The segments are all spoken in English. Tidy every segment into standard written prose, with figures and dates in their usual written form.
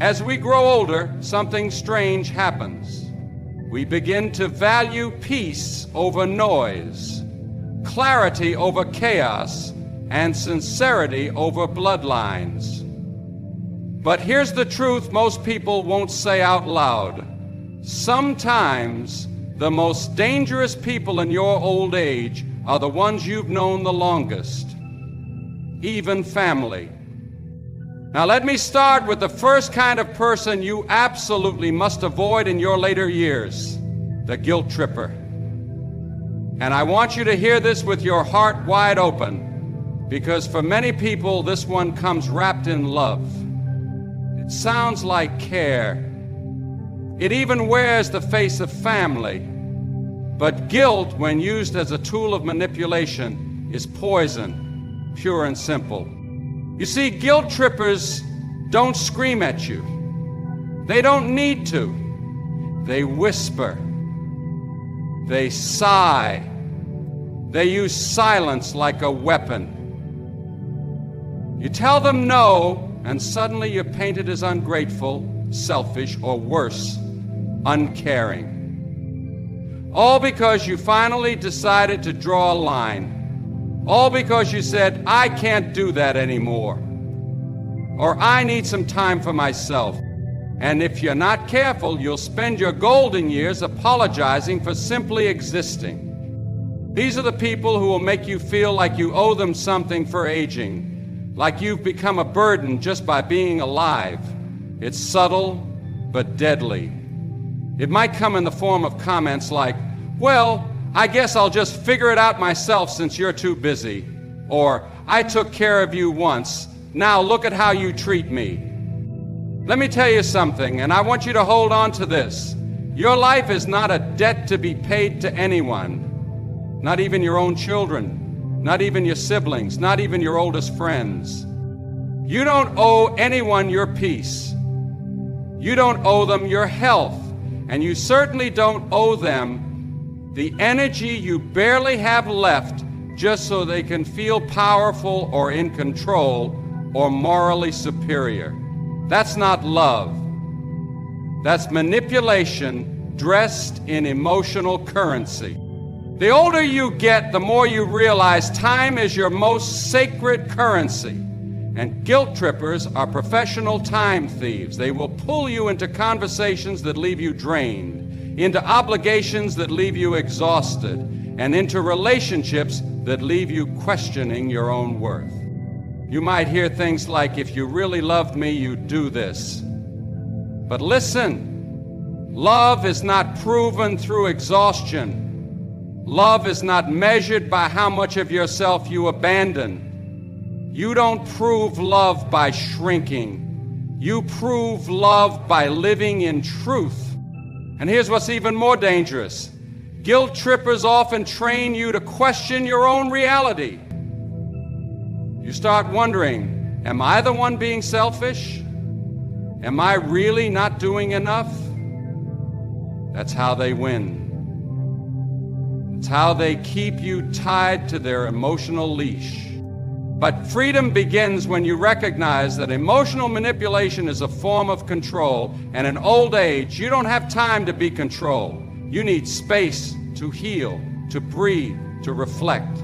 As we grow older, something strange happens. We begin to value peace over noise, clarity over chaos, and sincerity over bloodlines. But here's the truth most people won't say out loud. Sometimes the most dangerous people in your old age are the ones you've known the longest, even family. Now let me start with the first kind of person you absolutely must avoid in your later years, the guilt tripper. And I want you to hear this with your heart wide open, because for many people this one comes wrapped in love. It sounds like care. It even wears the face of family. But guilt, when used as a tool of manipulation, is poison, pure and simple. You see, guilt trippers don't scream at you. They don't need to. They whisper. They sigh. They use silence like a weapon. You tell them no, and suddenly you're painted as ungrateful, selfish, or worse, uncaring. All because you finally decided to draw a line. All because you said, I can't do that anymore. Or I need some time for myself. And if you're not careful, you'll spend your golden years apologizing for simply existing. These are the people who will make you feel like you owe them something for aging, like you've become a burden just by being alive. It's subtle, but deadly. It might come in the form of comments like, well, I guess I'll just figure it out myself since you're too busy. Or, I took care of you once, now look at how you treat me. Let me tell you something, and I want you to hold on to this. Your life is not a debt to be paid to anyone, not even your own children, not even your siblings, not even your oldest friends. You don't owe anyone your peace. You don't owe them your health, and you certainly don't owe them the energy you barely have left just so they can feel powerful or in control or morally superior. That's not love. That's manipulation dressed in emotional currency. The older you get, the more you realize time is your most sacred currency. And guilt trippers are professional time thieves. They will pull you into conversations that leave you drained, into obligations that leave you exhausted, and into relationships that leave you questioning your own worth. You might hear things like, if you really loved me, you'd do this. But listen, love is not proven through exhaustion. Love is not measured by how much of yourself you abandon. You don't prove love by shrinking. You prove love by living in truth. And here's what's even more dangerous. Guilt trippers often train you to question your own reality. You start wondering, am I the one being selfish? Am I really not doing enough? That's how they win. It's how they keep you tied to their emotional leash. But freedom begins when you recognize that emotional manipulation is a form of control, and in old age, you don't have time to be controlled. You need space to heal, to breathe, to reflect,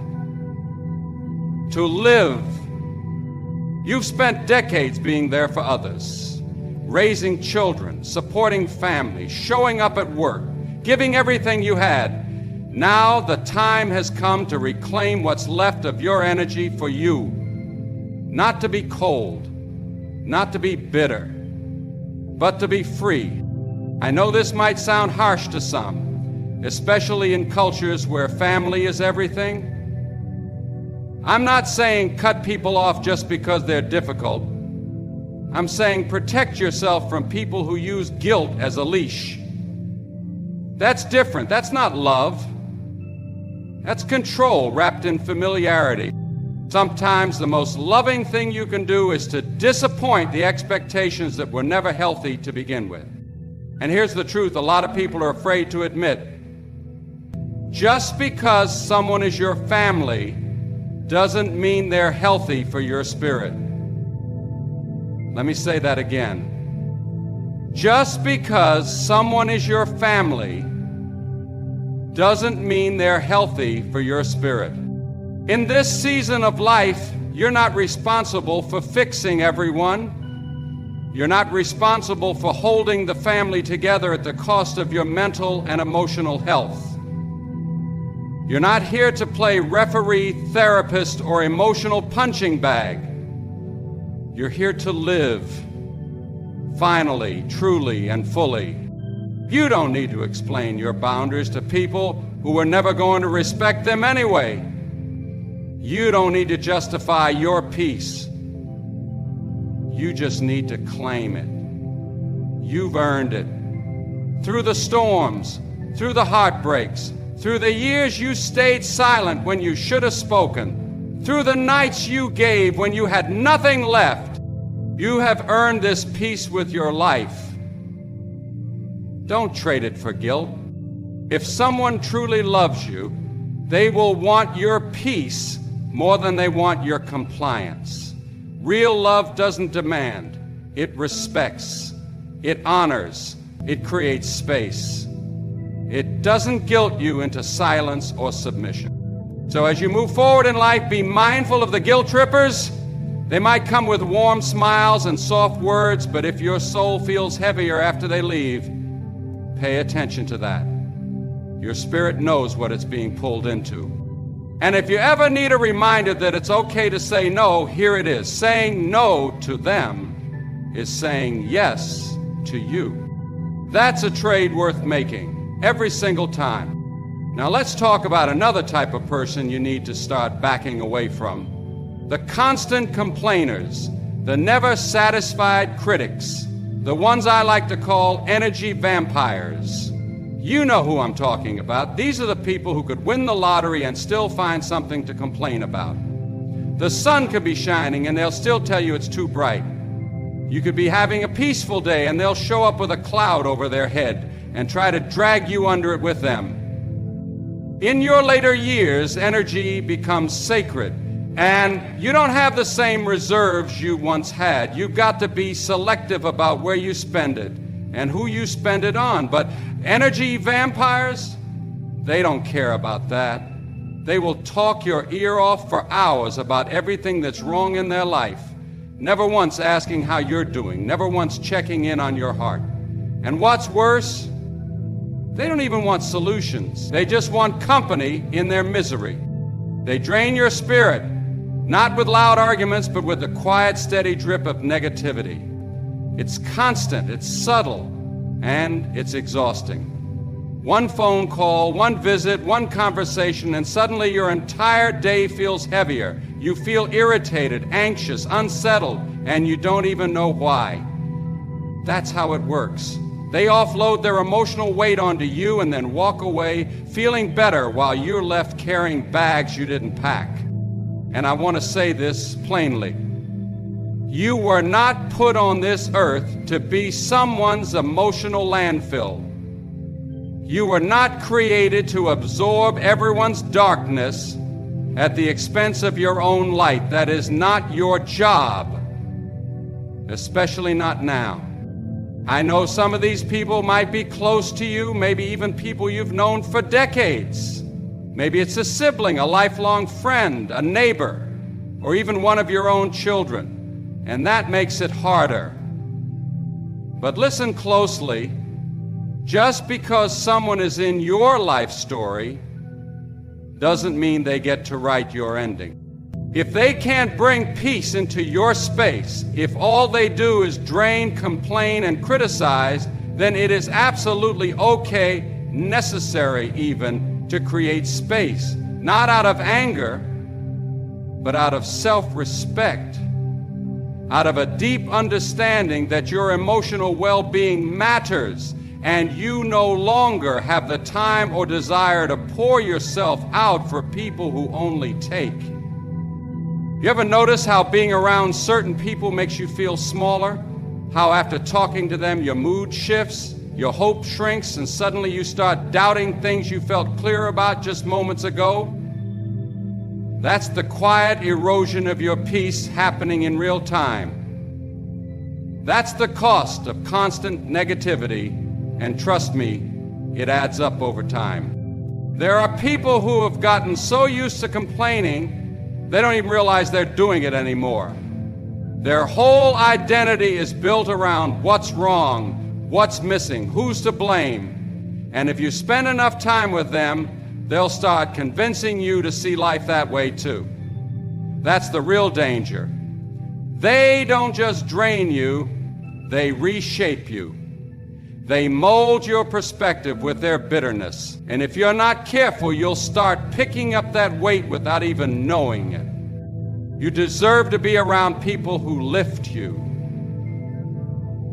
to live. You've spent decades being there for others, raising children, supporting families, showing up at work, giving everything you had. Now the time has come to reclaim what's left of your energy for you. Not to be cold, not to be bitter, but to be free. I know this might sound harsh to some, especially in cultures where family is everything. I'm not saying cut people off just because they're difficult. I'm saying protect yourself from people who use guilt as a leash. That's different. That's not love. That's control wrapped in familiarity. Sometimes the most loving thing you can do is to disappoint the expectations that were never healthy to begin with. And here's the truth a lot of people are afraid to admit. Just because someone is your family doesn't mean they're healthy for your spirit. Let me say that again. Just because someone is your family doesn't mean they're healthy for your spirit. In this season of life, you're not responsible for fixing everyone. You're not responsible for holding the family together at the cost of your mental and emotional health. You're not here to play referee, therapist, or emotional punching bag. You're here to live, finally, truly, and fully. You don't need to explain your boundaries to people who are never going to respect them anyway. You don't need to justify your peace. You just need to claim it. You've earned it. Through the storms, through the heartbreaks, through the years you stayed silent when you should have spoken, through the nights you gave when you had nothing left, you have earned this peace with your life. Don't trade it for guilt. If someone truly loves you, they will want your peace more than they want your compliance. Real love doesn't demand. It respects. It honors. It creates space. It doesn't guilt you into silence or submission. So as you move forward in life, be mindful of the guilt trippers. They might come with warm smiles and soft words, but if your soul feels heavier after they leave, pay attention to that. Your spirit knows what it's being pulled into. And if you ever need a reminder that it's okay to say no, here it is. Saying no to them is saying yes to you. That's a trade worth making every single time. Now let's talk about another type of person you need to start backing away from. The constant complainers, the never satisfied critics, the ones I like to call energy vampires. You know who I'm talking about. These are the people who could win the lottery and still find something to complain about. The sun could be shining and they'll still tell you it's too bright. You could be having a peaceful day and they'll show up with a cloud over their head and try to drag you under it with them. In your later years, energy becomes sacred, and you don't have the same reserves you once had. You've got to be selective about where you spend it and who you spend it on. But energy vampires, they don't care about that. They will talk your ear off for hours about everything that's wrong in their life, never once asking how you're doing, never once checking in on your heart. And what's worse, they don't even want solutions. They just want company in their misery. They drain your spirit, not with loud arguments, but with the quiet, steady drip of negativity. It's constant, it's subtle, and it's exhausting. One phone call, one visit, one conversation, and suddenly your entire day feels heavier. You feel irritated, anxious, unsettled, and you don't even know why. That's how it works. They offload their emotional weight onto you and then walk away feeling better while you're left carrying bags you didn't pack. And I want to say this plainly. You were not put on this earth to be someone's emotional landfill. You were not created to absorb everyone's darkness at the expense of your own light. That is not your job, especially not now. I know some of these people might be close to you, maybe even people you've known for decades. Maybe it's a sibling, a lifelong friend, a neighbor, or even one of your own children. And that makes it harder. But listen closely. Just because someone is in your life story doesn't mean they get to write your ending. If they can't bring peace into your space, if all they do is drain, complain, and criticize, then it is absolutely okay, necessary even, to create space, not out of anger, but out of self-respect, out of a deep understanding that your emotional well-being matters, and you no longer have the time or desire to pour yourself out for people who only take. You ever notice how being around certain people makes you feel smaller? How after talking to them, your mood shifts, your hope shrinks, and suddenly you start doubting things you felt clear about just moments ago? That's the quiet erosion of your peace happening in real time. That's the cost of constant negativity, and trust me, it adds up over time. There are people who have gotten so used to complaining, they don't even realize they're doing it anymore. Their whole identity is built around what's wrong, what's missing, who's to blame. And if you spend enough time with them, they'll start convincing you to see life that way too. That's the real danger. They don't just drain you, they reshape you. They mold your perspective with their bitterness. And if you're not careful, you'll start picking up that weight without even knowing it. You deserve to be around people who lift you,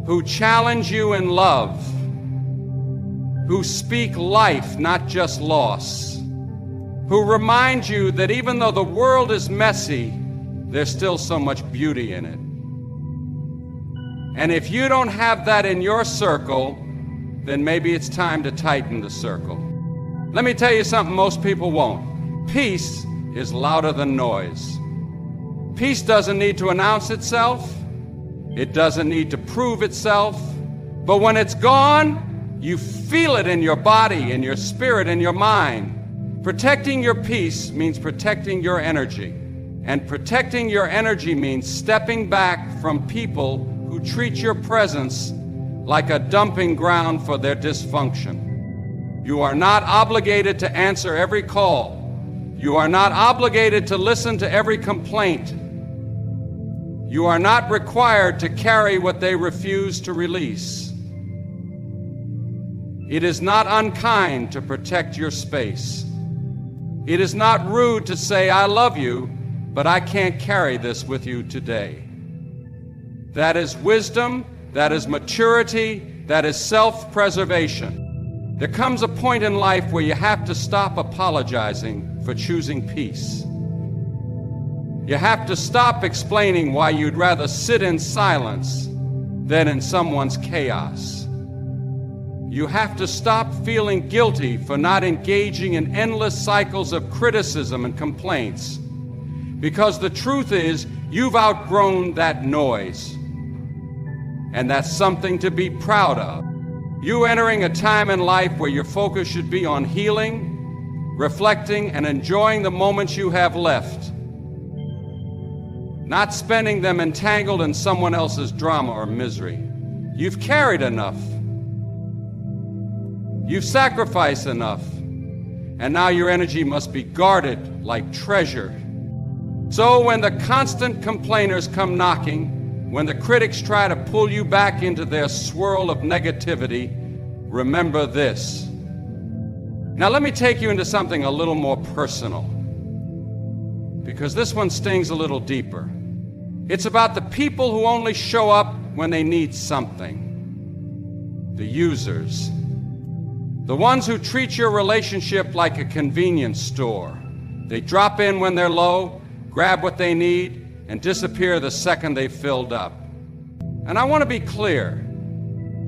who challenge you in love, who speak life, not just loss, who remind you that even though the world is messy, there's still so much beauty in it. And if you don't have that in your circle, then maybe it's time to tighten the circle. Let me tell you something most people won't. Peace is louder than noise. Peace doesn't need to announce itself. It doesn't need to prove itself. But when it's gone, you feel it in your body, in your spirit, in your mind. Protecting your peace means protecting your energy. And protecting your energy means stepping back from people who treat your presence like a dumping ground for their dysfunction. You are not obligated to answer every call. You are not obligated to listen to every complaint. You are not required to carry what they refuse to release. It is not unkind to protect your space. It is not rude to say, I love you, but I can't carry this with you today. That is wisdom, that is maturity, that is self-preservation. There comes a point in life where you have to stop apologizing for choosing peace. You have to stop explaining why you'd rather sit in silence than in someone's chaos. You have to stop feeling guilty for not engaging in endless cycles of criticism and complaints. Because the truth is, you've outgrown that noise. And that's something to be proud of. You entering a time in life where your focus should be on healing, reflecting, and enjoying the moments you have left. Not spending them entangled in someone else's drama or misery. You've carried enough. You've sacrificed enough. And now your energy must be guarded like treasure. So when the constant complainers come knocking, when the critics try to pull you back into their swirl of negativity, remember this. Now let me take you into something a little more personal, because this one stings a little deeper. It's about the people who only show up when they need something. The users. The ones who treat your relationship like a convenience store. They drop in when they're low, grab what they need, and disappear the second they've filled up. And I want to be clear.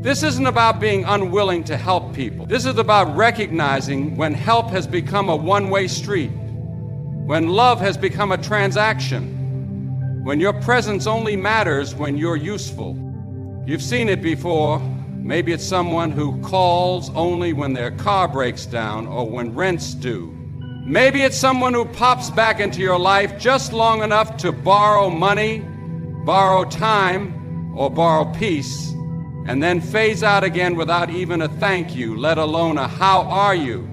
This isn't about being unwilling to help people. This is about recognizing when help has become a one-way street, when love has become a transaction, when your presence only matters when you're useful. You've seen it before. Maybe it's someone who calls only when their car breaks down or when rent's due. Maybe it's someone who pops back into your life just long enough to borrow money, borrow time, or borrow peace, and then fades out again without even a thank you, let alone a how are you.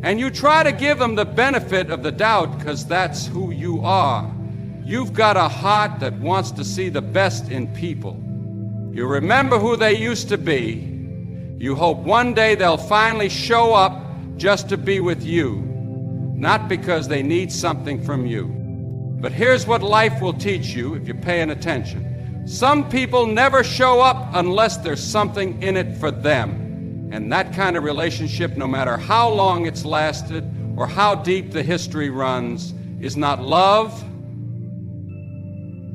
And you try to give them the benefit of the doubt because that's who you are. You've got a heart that wants to see the best in people. You remember who they used to be. You hope one day they'll finally show up just to be with you, not because they need something from you. But here's what life will teach you if you're paying attention. Some people never show up unless there's something in it for them. And that kind of relationship, no matter how long it's lasted or how deep the history runs, is not love.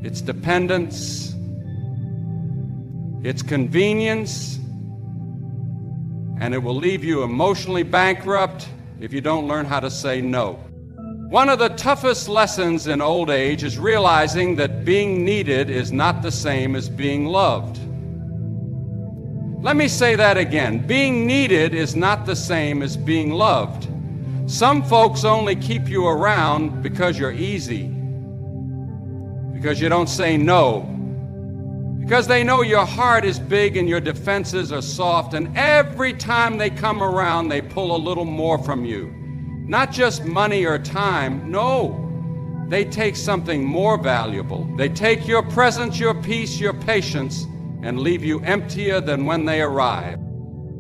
It's dependence. It's convenience. And it will leave you emotionally bankrupt if you don't learn how to say no. One of the toughest lessons in old age is realizing that being needed is not the same as being loved. Let me say that again. Being needed is not the same as being loved. Some folks only keep you around because you're easy, because you don't say no, because they know your heart is big and your defenses are soft, and every time they come around, they pull a little more from you. Not just money or time, no. They take something more valuable. They take your presence, your peace, your patience, and leave you emptier than when they arrive.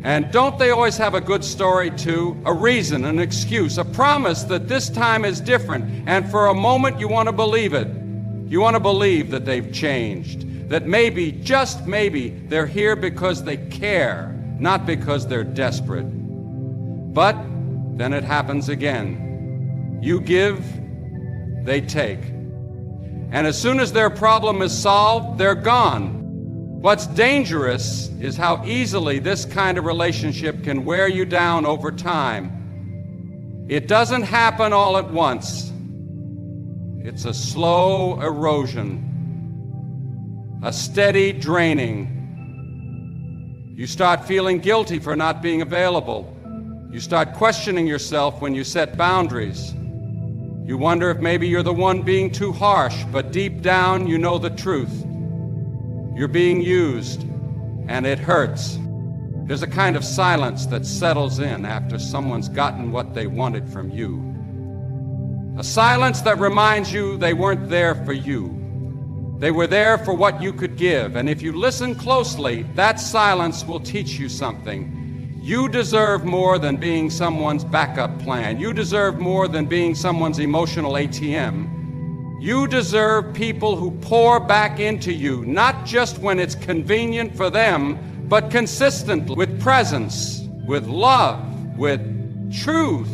And don't they always have a good story too? A reason, an excuse, a promise that this time is different, and for a moment you want to believe it. You want to believe that they've changed, that maybe, just maybe, they're here because they care, not because they're desperate. But then it happens again. You give, they take. And as soon as their problem is solved, they're gone. What's dangerous is how easily this kind of relationship can wear you down over time. It doesn't happen all at once. It's a slow erosion, a steady draining. You start feeling guilty for not being available. You start questioning yourself when you set boundaries. You wonder if maybe you're the one being too harsh, but deep down you know the truth. You're being used, and it hurts. There's a kind of silence that settles in after someone's gotten what they wanted from you. A silence that reminds you they weren't there for you. They were there for what you could give, and if you listen closely, that silence will teach you something. You deserve more than being someone's backup plan. You deserve more than being someone's emotional ATM. You deserve people who pour back into you, not just when it's convenient for them, but consistently, with presence, with love, with truth.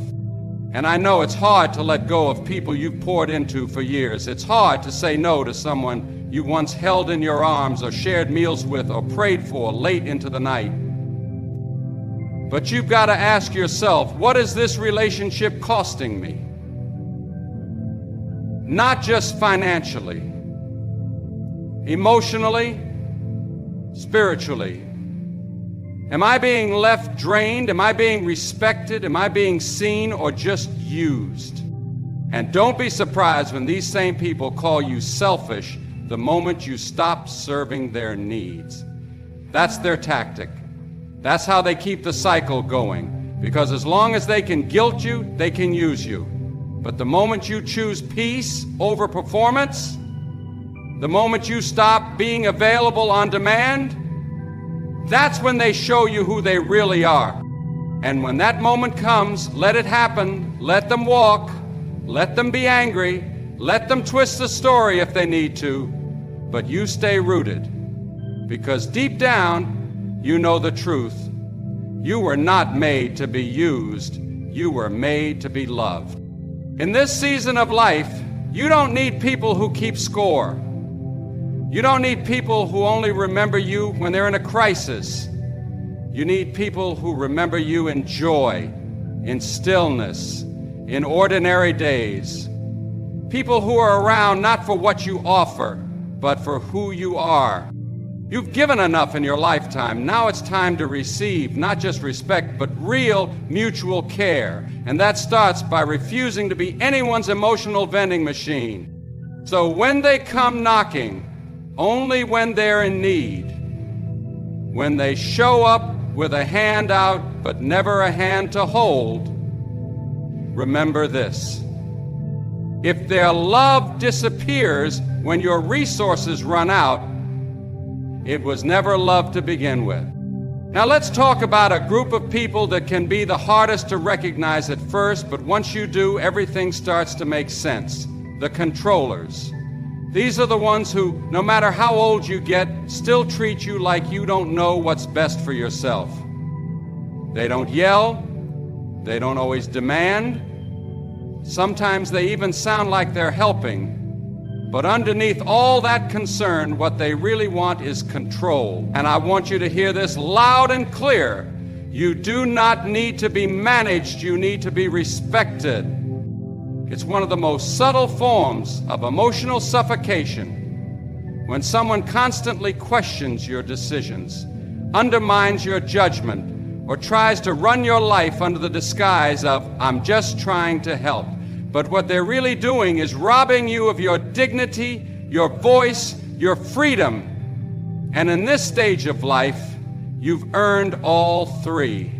And I know it's hard to let go of people you've poured into for years. It's hard to say no to someone you once held in your arms or shared meals with or prayed for late into the night. But you've got to ask yourself, what is this relationship costing me? Not just financially, emotionally, spiritually. Am I being left drained? Am I being respected? Am I being seen or just used? And don't be surprised when these same people call you selfish the moment you stop serving their needs. That's their tactic. That's how they keep the cycle going. Because as long as they can guilt you, they can use you. But the moment you choose peace over performance, the moment you stop being available on demand, that's when they show you who they really are. And when that moment comes, let it happen. Let them walk. Let them be angry. Let them twist the story if they need to. But you stay rooted. Because deep down, you know the truth. You were not made to be used. You were made to be loved. In this season of life, you don't need people who keep score. You don't need people who only remember you when they're in a crisis. You need people who remember you in joy, in stillness, in ordinary days. People who are around not for what you offer, but for who you are. You've given enough in your lifetime. Now it's time to receive not just respect, but real mutual care. And that starts by refusing to be anyone's emotional vending machine. So when they come knocking, only when they're in need, when they show up with a hand out, but never a hand to hold, remember this. If their love disappears when your resources run out, it was never love to begin with. Now let's talk about a group of people that can be the hardest to recognize at first, but once you do, everything starts to make sense. The controllers. These are the ones who, no matter how old you get, still treat you like you don't know what's best for yourself. They don't yell. They don't always demand. Sometimes they even sound like they're helping. But underneath all that concern, what they really want is control. And I want you to hear this loud and clear. You do not need to be managed, you need to be respected. It's one of the most subtle forms of emotional suffocation when someone constantly questions your decisions, undermines your judgment, or tries to run your life under the disguise of, "I'm just trying to help." But what they're really doing is robbing you of your dignity, your voice, your freedom. And in this stage of life, you've earned all three.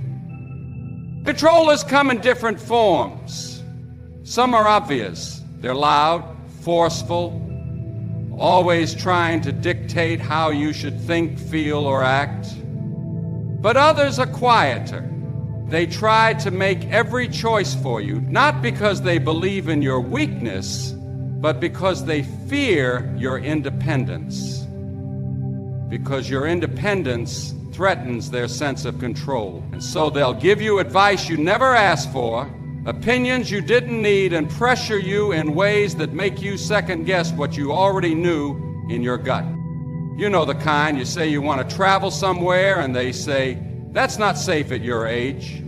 Controllers come in different forms. Some are obvious. They're loud, forceful, always trying to dictate how you should think, feel, or act. But others are quieter. They try to make every choice for you, not because they believe in your weakness, but because they fear your independence. Because your independence threatens their sense of control. And so they'll give you advice you never asked for, opinions you didn't need, and pressure you in ways that make you second-guess what you already knew in your gut. You know the kind. You say you want to travel somewhere, and they say, "That's not safe at your age."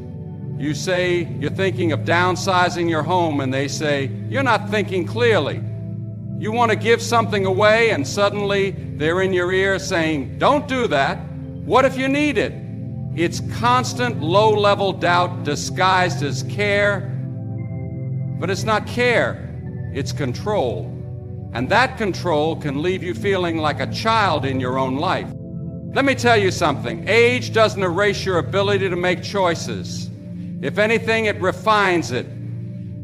You say you're thinking of downsizing your home, and they say, "You're not thinking clearly." You want to give something away, and suddenly they're in your ear saying, "Don't do that. What if you need it?" It's constant low-level doubt disguised as care, but it's not care, it's control. And that control can leave you feeling like a child in your own life. Let me tell you something. Age doesn't erase your ability to make choices. If anything, it refines it.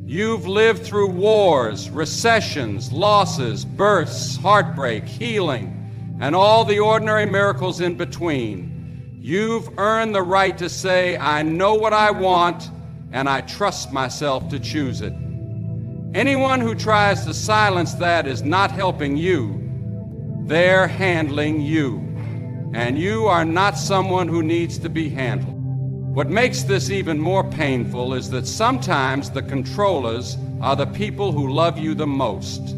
You've lived through wars, recessions, losses, births, heartbreak, healing, and all the ordinary miracles in between. You've earned the right to say, "I know what I want, and I trust myself to choose it." Anyone who tries to silence that is not helping you. They're handling you. And you are not someone who needs to be handled. What makes this even more painful is that sometimes the controllers are the people who love you the most.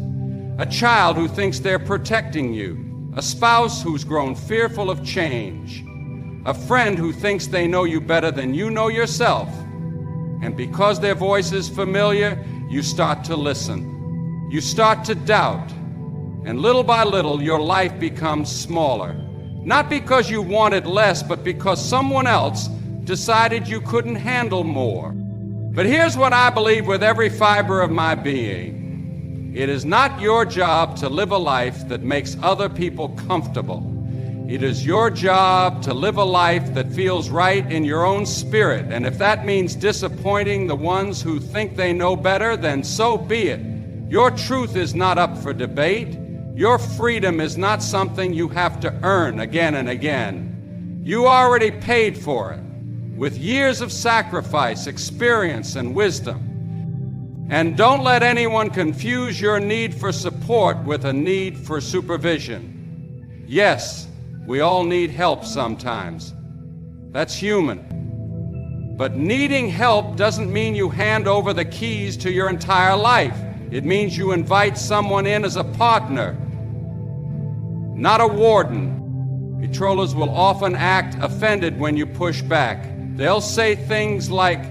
A child who thinks they're protecting you. A spouse who's grown fearful of change. A friend who thinks they know you better than you know yourself. And because their voice is familiar, you start to listen. You start to doubt. And little by little, your life becomes smaller. Not because you wanted less, but because someone else decided you couldn't handle more. But here's what I believe with every fiber of my being. It is not your job to live a life that makes other people comfortable. It is your job to live a life that feels right in your own spirit. And if that means disappointing the ones who think they know better, then so be it. Your truth is not up for debate. Your freedom is not something you have to earn again and again. You already paid for it with years of sacrifice, experience, and wisdom. And don't let anyone confuse your need for support with a need for supervision. Yes, we all need help sometimes. That's human. But needing help doesn't mean you hand over the keys to your entire life. It means you invite someone in as a partner, not a warden. Controllers will often act offended when you push back. They'll say things like,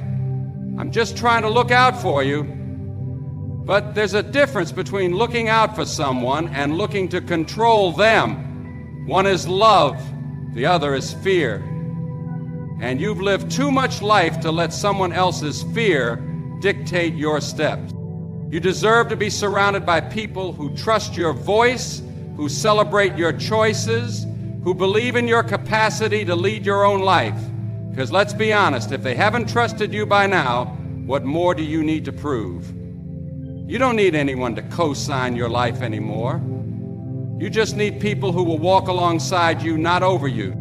"I'm just trying to look out for you." But there's a difference between looking out for someone and looking to control them. One is love, the other is fear. And you've lived too much life to let someone else's fear dictate your steps. You deserve to be surrounded by people who trust your voice, who celebrate your choices, who believe in your capacity to lead your own life. Because let's be honest, if they haven't trusted you by now, what more do you need to prove? You don't need anyone to co-sign your life anymore. You just need people who will walk alongside you, not over you.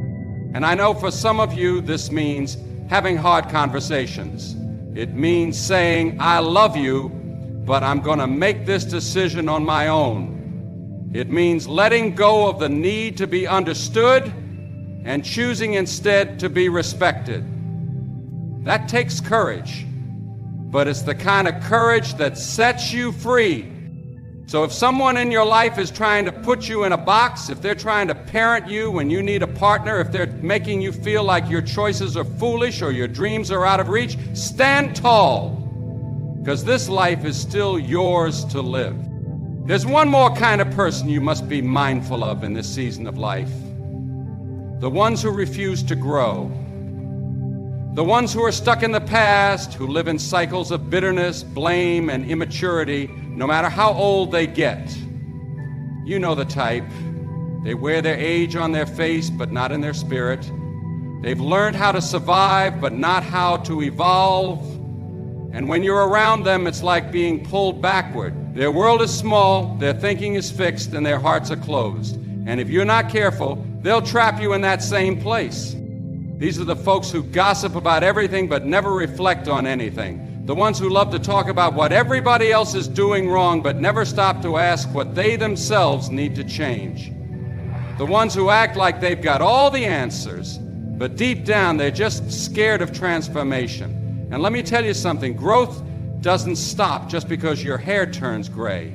And I know for some of you, this means having hard conversations. It means saying, "I love you, but I'm going to make this decision on my own." It means letting go of the need to be understood and choosing instead to be respected. That takes courage, but it's the kind of courage that sets you free. So if someone in your life is trying to put you in a box, if they're trying to parent you when you need a partner, if they're making you feel like your choices are foolish or your dreams are out of reach, stand tall. because this life is still yours to live. There's one more kind of person you must be mindful of in this season of life. The ones who refuse to grow. The ones who are stuck in the past, who live in cycles of bitterness, blame, and immaturity, no matter how old they get. You know the type. They wear their age on their face, but not in their spirit. They've learned how to survive, but not how to evolve. And when you're around them, it's like being pulled backward. Their world is small, their thinking is fixed, and their hearts are closed. And if you're not careful, they'll trap you in that same place. These are the folks who gossip about everything but never reflect on anything. The ones who love to talk about what everybody else is doing wrong but never stop to ask what they themselves need to change. The ones who act like they've got all the answers, but deep down they're just scared of transformation. And let me tell you something, growth doesn't stop just because your hair turns gray.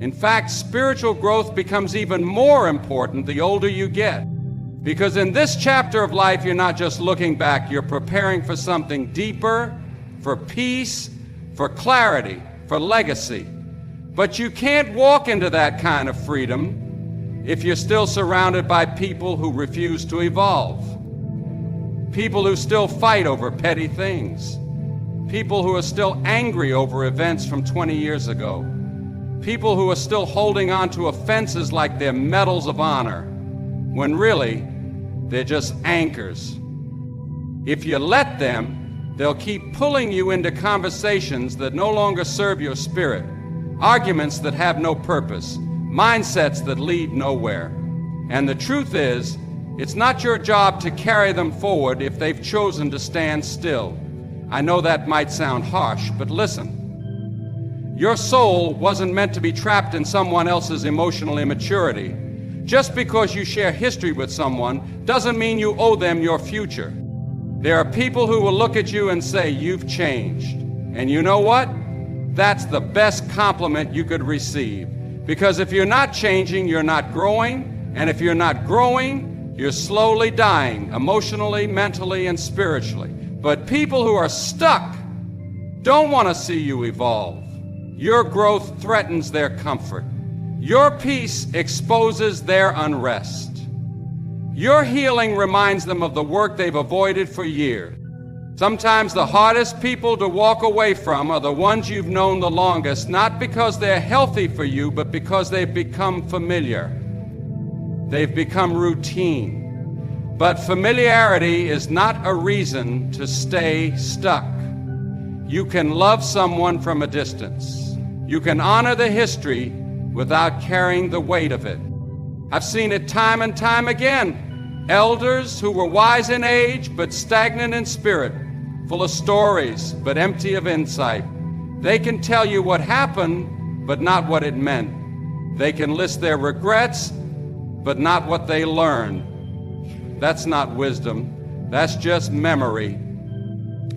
In fact, spiritual growth becomes even more important the older you get. Because in this chapter of life, you're not just looking back, you're preparing for something deeper, for peace, for clarity, for legacy. But you can't walk into that kind of freedom if you're still surrounded by people who refuse to evolve. People who still fight over petty things. People who are still angry over events from 20 years ago. People who are still holding on to offenses like they're medals of honor, when really, they're just anchors. If you let them, they'll keep pulling you into conversations that no longer serve your spirit, arguments that have no purpose, mindsets that lead nowhere. And the truth is, it's not your job to carry them forward if they've chosen to stand still. I know that might sound harsh, but listen. Your soul wasn't meant to be trapped in someone else's emotional immaturity. Just because you share history with someone doesn't mean you owe them your future. There are people who will look at you and say, "You've changed." And you know what? That's the best compliment you could receive. Because if you're not changing, you're not growing. And if you're not growing, you're slowly dying, emotionally, mentally, and spiritually. But people who are stuck don't want to see you evolve. Your growth threatens their comfort. Your peace exposes their unrest. Your healing reminds them of the work they've avoided for years. Sometimes the hardest people to walk away from are the ones you've known the longest, not because they're healthy for you, but because they've become familiar. They've become routine. But familiarity is not a reason to stay stuck. You can love someone from a distance. You can honor the history without carrying the weight of it. I've seen it time and time again. Elders who were wise in age but stagnant in spirit, full of stories but empty of insight. They can tell you what happened but not what it meant. They can list their regrets but not what they learned. That's not wisdom. That's just memory.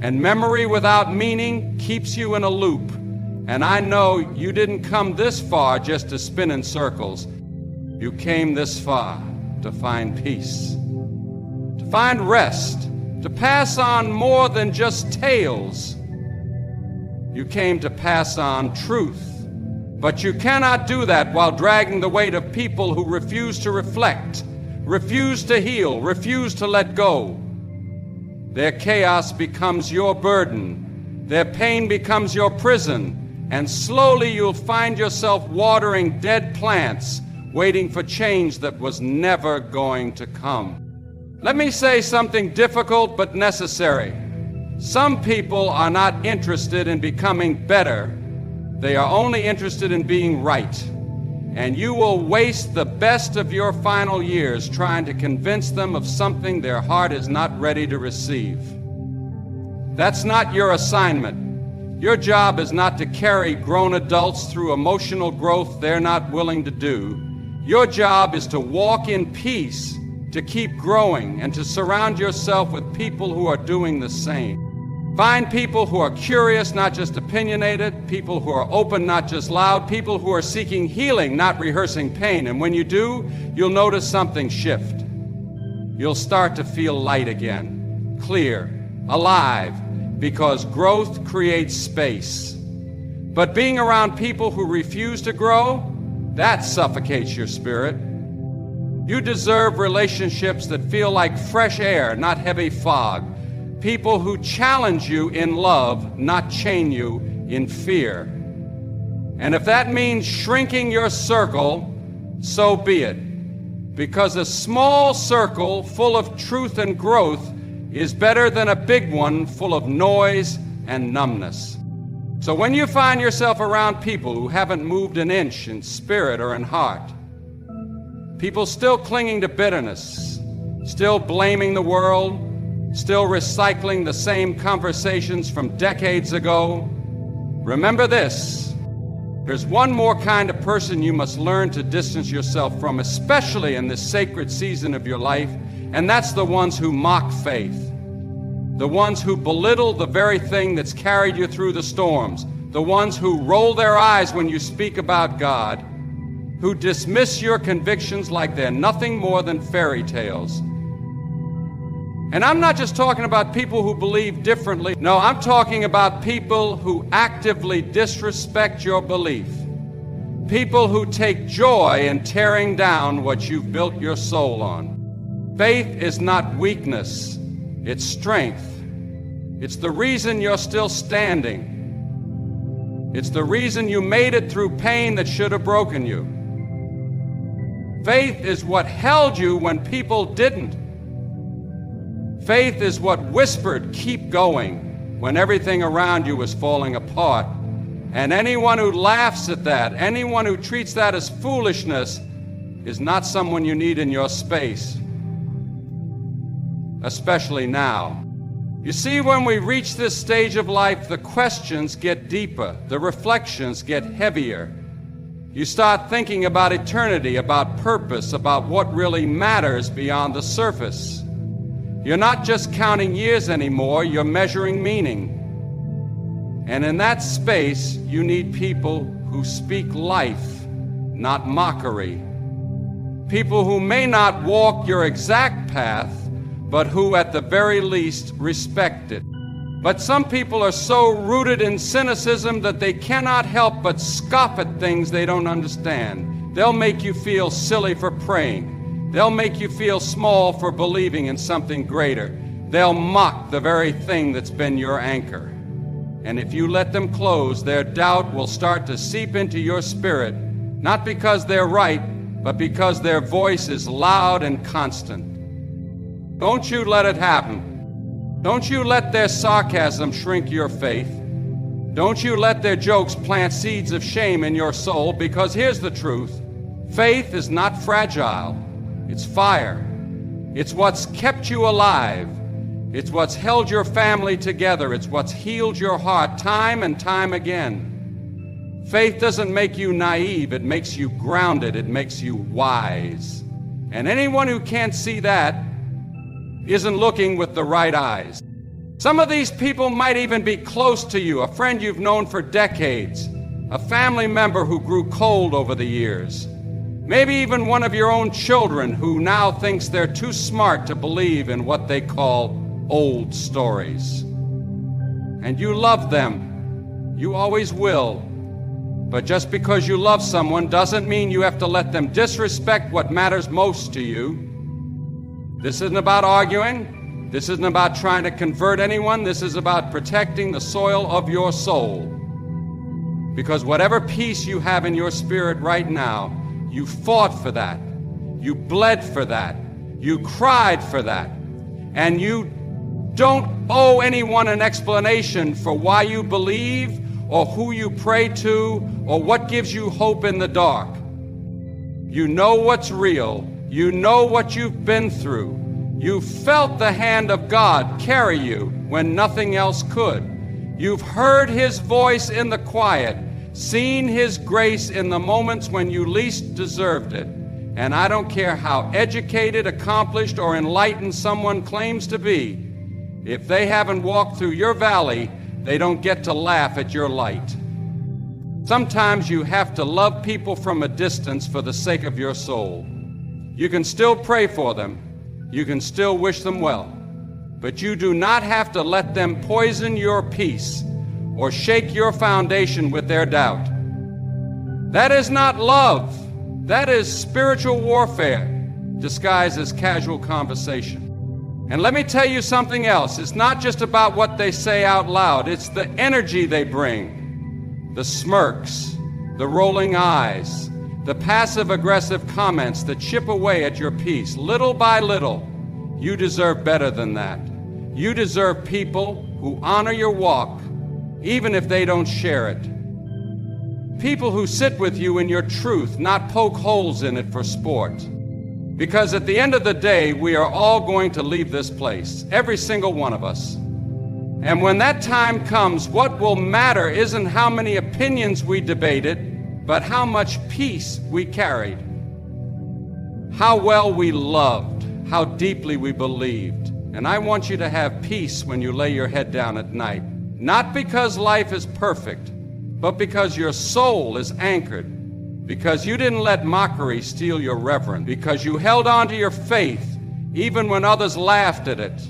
And memory without meaning keeps you in a loop. And I know you didn't come this far just to spin in circles. You came this far to find peace, to find rest, to pass on more than just tales. You came to pass on truth. But you cannot do that while dragging the weight of people who refuse to reflect, refuse to heal, refuse to let go. Their chaos becomes your burden. Their pain becomes your prison. And slowly you'll find yourself watering dead plants, waiting for change that was never going to come. Let me say something difficult but necessary. Some people are not interested in becoming better. They are only interested in being right. And you will waste the best of your final years trying to convince them of something their heart is not ready to receive. That's not your assignment. Your job is not to carry grown adults through emotional growth they're not willing to do. Your job is to walk in peace, to keep growing, and to surround yourself with people who are doing the same. Find people who are curious, not just opinionated, people who are open, not just loud, people who are seeking healing, not rehearsing pain. And when you do, you'll notice something shift. You'll start to feel light again, clear, alive, because growth creates space. But being around people who refuse to grow, that suffocates your spirit. You deserve relationships that feel like fresh air, not heavy fog. People who challenge you in love, not chain you in fear. And if that means shrinking your circle, so be it. Because a small circle full of truth and growth is better than a big one full of noise and numbness. So when you find yourself around people who haven't moved an inch in spirit or in heart, people still clinging to bitterness, still blaming the world, still recycling the same conversations from decades ago, remember this: there's one more kind of person you must learn to distance yourself from, especially in this sacred season of your life, and that's the ones who mock faith. The ones who belittle the very thing that's carried you through the storms. The ones who roll their eyes when you speak about God. Who dismiss your convictions like they're nothing more than fairy tales. And I'm not just talking about people who believe differently. No, I'm talking about people who actively disrespect your belief. People who take joy in tearing down what you've built your soul on. Faith is not weakness. It's strength. It's the reason you're still standing. It's the reason you made it through pain that should have broken you. Faith is what held you when people didn't. Faith is what whispered, "Keep going," when everything around you was falling apart. And anyone who laughs at that, anyone who treats that as foolishness, is not someone you need in your space. Especially now. You see, when we reach this stage of life, the questions get deeper, the reflections get heavier. You start thinking about eternity, about purpose, about what really matters beyond the surface. You're not just counting years anymore, you're measuring meaning. And in that space, you need people who speak life, not mockery. People who may not walk your exact path, but who at the very least respect it. But some people are so rooted in cynicism that they cannot help but scoff at things they don't understand. They'll make you feel silly for praying. They'll make you feel small for believing in something greater. They'll mock the very thing that's been your anchor. And if you let them close, their doubt will start to seep into your spirit, not because they're right, but because their voice is loud and constant. Don't you let it happen. Don't you let their sarcasm shrink your faith. Don't you let their jokes plant seeds of shame in your soul, because here's the truth. Faith is not fragile. It's fire. It's what's kept you alive. It's what's held your family together. It's what's healed your heart time and time again. Faith doesn't make you naive. It makes you grounded. It makes you wise. And anyone who can't see that isn't looking with the right eyes. Some of these people might even be close to you, a friend you've known for decades, a family member who grew cold over the years, maybe even one of your own children who now thinks they're too smart to believe in what they call old stories. And you love them. You always will. But just because you love someone doesn't mean you have to let them disrespect what matters most to you. This isn't about arguing. This isn't about trying to convert anyone. This is about protecting the soil of your soul. Because whatever peace you have in your spirit right now, you fought for that. You bled for that. You cried for that. And you don't owe anyone an explanation for why you believe or who you pray to or what gives you hope in the dark. You know what's real. You know what you've been through. You felt the hand of God carry you when nothing else could. You've heard His voice in the quiet, seen His grace in the moments when you least deserved it. And I don't care how educated, accomplished, or enlightened someone claims to be, if they haven't walked through your valley, they don't get to laugh at your light. Sometimes you have to love people from a distance for the sake of your soul. You can still pray for them. You can still wish them well. But you do not have to let them poison your peace or shake your foundation with their doubt. That is not love. That is spiritual warfare disguised as casual conversation. And let me tell you something else. It's not just about what they say out loud. It's the energy they bring. The smirks, the rolling eyes, the passive-aggressive comments that chip away at your peace. Little by little, you deserve better than that. You deserve people who honor your walk, even if they don't share it. People who sit with you in your truth, not poke holes in it for sport. Because at the end of the day, we are all going to leave this place, every single one of us. And when that time comes, what will matter isn't how many opinions we debated, but how much peace we carried. How well we loved, how deeply we believed. And I want you to have peace when you lay your head down at night. Not because life is perfect, but because your soul is anchored. Because you didn't let mockery steal your reverence. Because you held on to your faith, even when others laughed at it.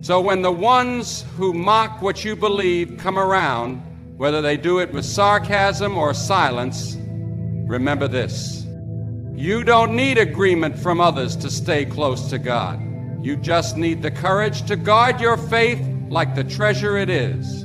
So when the ones who mock what you believe come around, whether they do it with sarcasm or silence, remember this. You don't need agreement from others to stay close to God. You just need the courage to guard your faith like the treasure it is.